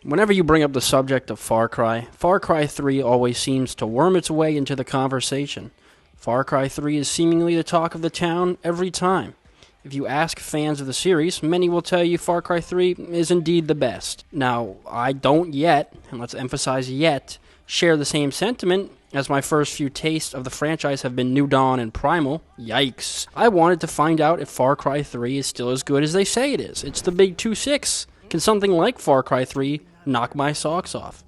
Whenever you bring up the subject of Far Cry 3 always seems to worm its way into the conversation. Far Cry 3 is seemingly the talk of the town every time. If you ask fans of the series, many will tell you Far Cry 3 is indeed the best. Now, I don't yet, and let's emphasize yet, share the same sentiment, as my first few tastes of the franchise have been New Dawn and Primal. Yikes. I wanted to find out if Far Cry 3 is still as good as they say it is. It's the big 2-6. Can something like Far Cry 3 knock my socks off?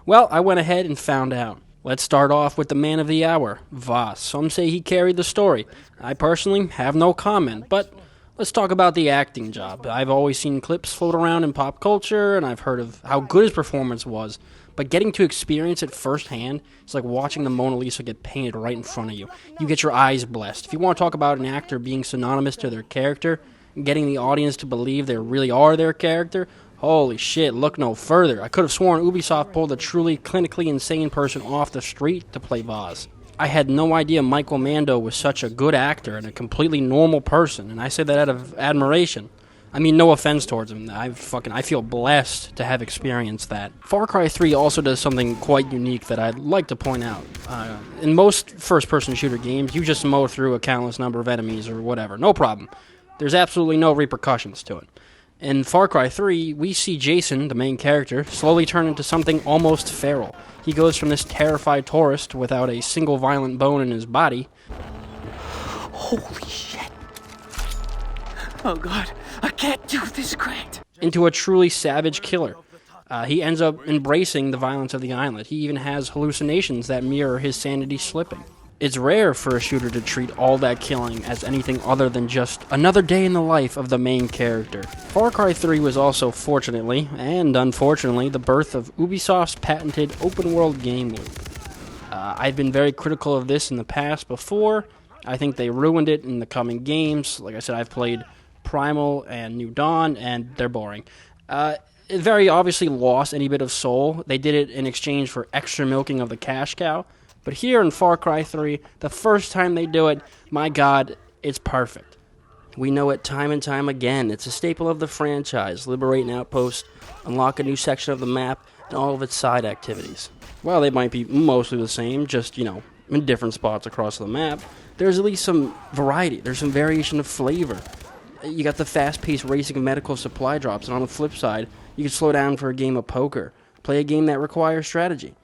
Well, I went ahead and found out. Let's start off with the man of the hour, Voss. Some say he carried the story. I personally have no comment, but let's talk about the acting job. I've always seen clips float around in pop culture, and I've heard of how good his performance was. But getting to experience it firsthand, it's like watching the Mona Lisa get painted right in front of you. You get your eyes blessed. If you want to talk about an actor being synonymous to their character, and getting the audience to believe they really are their character, holy shit, look no further. I could have sworn Ubisoft pulled a truly clinically insane person off the street to play Voss. I had no idea Michael Mando was such a good actor and a completely normal person, and I say that out of admiration. I mean, no offense towards him. I feel blessed to have experienced that. Far Cry 3 also does something quite unique that I'd like to point out. In most first-person shooter games, you just mow through a countless number of enemies or whatever. No problem. There's absolutely no repercussions to it. In Far Cry 3, we see Jason, the main character, slowly turn into something almost feral. He goes from this terrified tourist without a single violent bone in his body. Holy shit. Oh god, I can't do this, Grant. Into a truly savage killer. He ends up embracing the violence of the island. He even has hallucinations that mirror his sanity slipping. It's rare for a shooter to treat all that killing as anything other than just another day in the life of the main character. Far Cry 3 was also, fortunately, and unfortunately, the birth of Ubisoft's patented open-world game loop. I've been very critical of this in the past before. I think they ruined it in the coming games. Like I said, I've played Primal and New Dawn, and they're boring. It very obviously lost any bit of soul. They did it in exchange for extra milking of the cash cow. But here in Far Cry 3, the first time they do it, my god, it's perfect. We know it time and time again. It's a staple of the franchise. Liberate an outpost, unlock a new section of the map, and all of its side activities. While they might be mostly the same, just, in different spots across the map, there's at least some variety. There's some variation of flavor. You got the fast-paced racing of medical supply drops, and on the flip side, you can slow down for a game of poker. Play a game that requires strategy.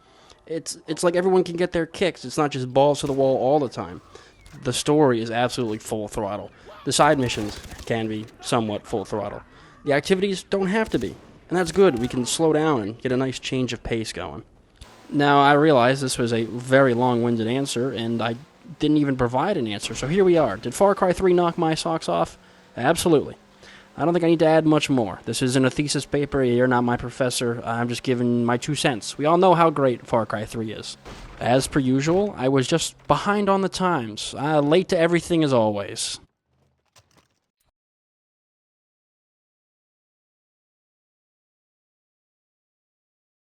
It's like everyone can get their kicks. It's not just balls to the wall all the time. The story is absolutely full throttle. The side missions can be somewhat full throttle. The activities don't have to be. And that's good. We can slow down and get a nice change of pace going. Now, I realize this was a very long-winded answer, and I didn't even provide an answer. So here we are. Did Far Cry 3 knock my socks off? Absolutely. I don't think I need to add much more. This isn't a thesis paper. You're not my professor. I'm just giving my 2 cents. We all know how great Far Cry 3 is. As per usual, I was just behind on the times. Late to everything as always.